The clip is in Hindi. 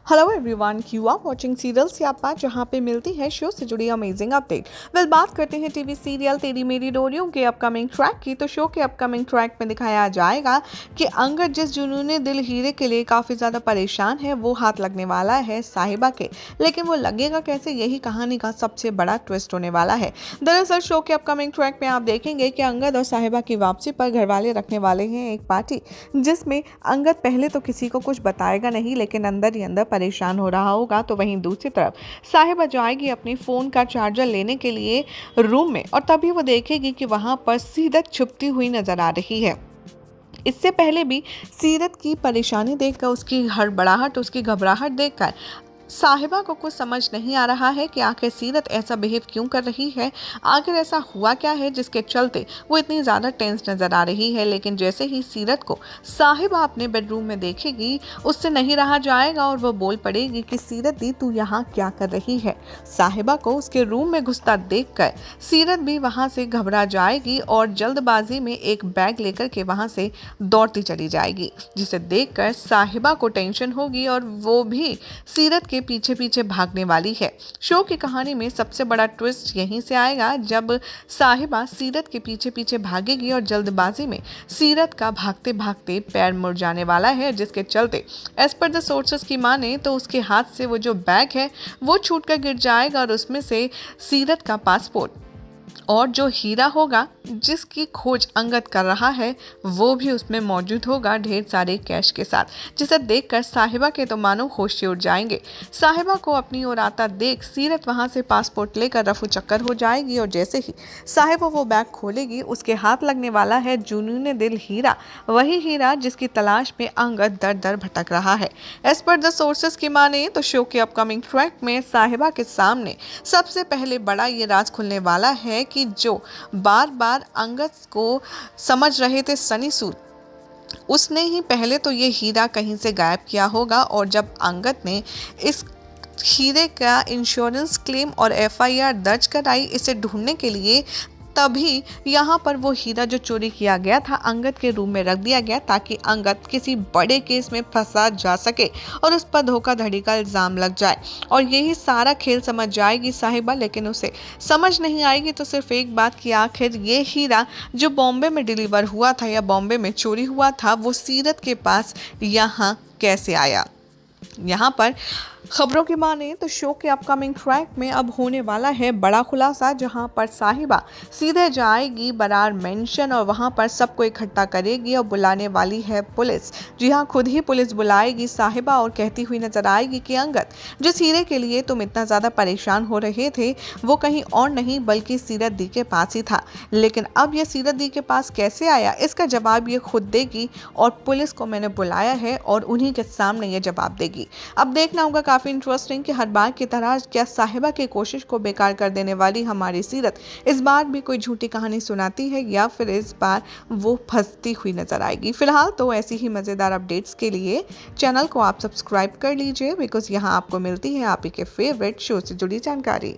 Hello everyone, you are watching serial Siyapa, जहां पे मिलती है शो से जुड़ी अमेजिंग अपडेट। बात करते हैं टीवी सीरियल तेरी मेरी डोरियों के अपकमिंग ट्रैक की। तो शो के अपकमिंग ट्रैक में दिखाया जाएगा कि अंगद जिस जुनूने दिल हीरे के लिए काफ़ी ज़्यादा परेशान है, वो हाथ लगने वाला है साहिबा के। लेकिन वो लगेगा कैसे, यही कहानी का सबसे बड़ा ट्विस्ट होने वाला है। दरअसल शो के अपकमिंग ट्रैक में आप देखेंगे कि अंगद और साहिबा की वापसी पर घर वाले रखने वाले हैं एक पार्टी, जिसमें अंगद पहले तो किसी को कुछ बताएगा नहीं, लेकिन अंदर ही अंदर परेशान हो रहा होगा। तो वहीं दूसरी तरफ साहिबा जाएगी अपनी फोन का चार्जर लेने के लिए रूम में, और तभी वो देखेगी कि वहां पर सीरत छुपती हुई नजर आ रही है। इससे पहले भी सीरत की परेशानी देखकर, उसकी हड़बड़ाहट, उसकी घबराहट देखकर साहिबा को कुछ समझ नहीं आ रहा है कि आखिर सीरत ऐसा बिहेव क्यों कर रही है। आखिर ऐसा हुआ क्या है जिसके चलते वो इतनी ज़्यादा टेंस नज़र आ रही है। लेकिन जैसे ही सीरत को साहिबा अपने बेडरूम में देखेगी, उससे नहीं रहा जाएगा और वो बोल पड़ेगी कि सीरत दी, तू यहाँ क्या कर रही है। साहिबा को उसके रूम में घुसता देखकर सीरत भी वहाँ से घबरा जाएगी और जल्दबाजी में एक बैग लेकर के वहाँ से दौड़ती चली जाएगी, जिसे देखकर साहिबा को टेंशन होगी और वो भी सीरत के पीछे पीछे भागने वाली है। शो की कहानी में सबसे बड़ा ट्विस्ट यहीं से आएगा, जब साहिबा सीरत के पीछे पीछे भागेगी और जल्दबाजी में सीरत का भागते भागते पैर मुड़ जाने वाला है, जिसके चलते एज पर द सोर्सेस की माने तो उसके हाथ से वो जो बैग है वो छूट कर गिर जाएगा और उसमें से सीरत का पासपोर्ट और जो हीरा होगा जिसकी खोज अंगद कर रहा है, वो भी उसमें मौजूद होगा ढेर सारे कैश के साथ, जिसे देखकर साहिबा के तो मानो होश से उड़ जाएंगे। साहिबा को अपनी ओर आता देख सीरत वहां से पासपोर्ट लेकर रफू चक्कर हो जाएगी और जैसे ही साहिबा वो बैग खोलेगी, उसके हाथ लगने वाला है जुनूने दिल हीरा, वही हीरा जिसकी तलाश में अंगद दर दर भटक रहा है। एज पर द सोर्सेस की माने तो शो के अपकमिंग ट्रैक में साहिबा के सामने सबसे पहले बड़ा ये राज खुलने वाला है कि जो बार बार अंगद को समझ रहे थे सनी सूद, उसने ही पहले तो ये हीरा कहीं से गायब किया होगा। और जब अंगद ने इस हीरे का इंश्योरेंस क्लेम और एफआईआर दर्ज कराई इसे ढूंढने के लिए, तभी यहाँ पर वो हीरा जो चोरी किया गया था अंगद के रूम में रख दिया गया, ताकि अंगद किसी बड़े केस में फंसा जा सके और उस पर धोखाधड़ी का इल्ज़ाम लग जाए। और यही सारा खेल समझ जाएगी साहिबा, लेकिन उसे समझ नहीं आएगी तो सिर्फ एक बात कि आखिर ये हीरा जो बॉम्बे में डिलीवर हुआ था या बॉम्बे में चोरी हुआ था, वो सीरत के पास यहाँ कैसे आया। यहाँ पर खबरों की माने तो शो के अपकमिंग ट्रैक में अब होने वाला है बड़ा खुलासा, जहां पर साहिबा सीधे जाएगी बरार मेंशन और वहां पर सबको इकट्ठा करेगी और बुलाने वाली है पुलिस। जी हां, खुद ही पुलिस बुलाएगी साहिबा और कहती हुई नजर आएगी कि अंगद, जिस हीरे के लिए तुम इतना ज़्यादा परेशान हो रहे थे वो कहीं और नहीं बल्कि सीरत दी के पास ही था। लेकिन अब ये सीरत दी के पास कैसे आया, इसका जवाब ये खुद देगी और पुलिस को मैंने बुलाया है और उन्हीं के सामने ये जवाब देगी। अब देखना होगा काफ़ी इंटरेस्टिंग कि हर बार की तरह क्या साहिबा की कोशिश को बेकार कर देने वाली हमारी सीरत इस बार भी कोई झूठी कहानी सुनाती है या फिर इस बार वो फंसती हुई नजर आएगी। फिलहाल तो ऐसी ही मज़ेदार अपडेट्स के लिए चैनल को आप सब्सक्राइब कर लीजिए, बिकॉज यहाँ आपको मिलती है आप ही के फेवरेट शो से जुड़ी जानकारी।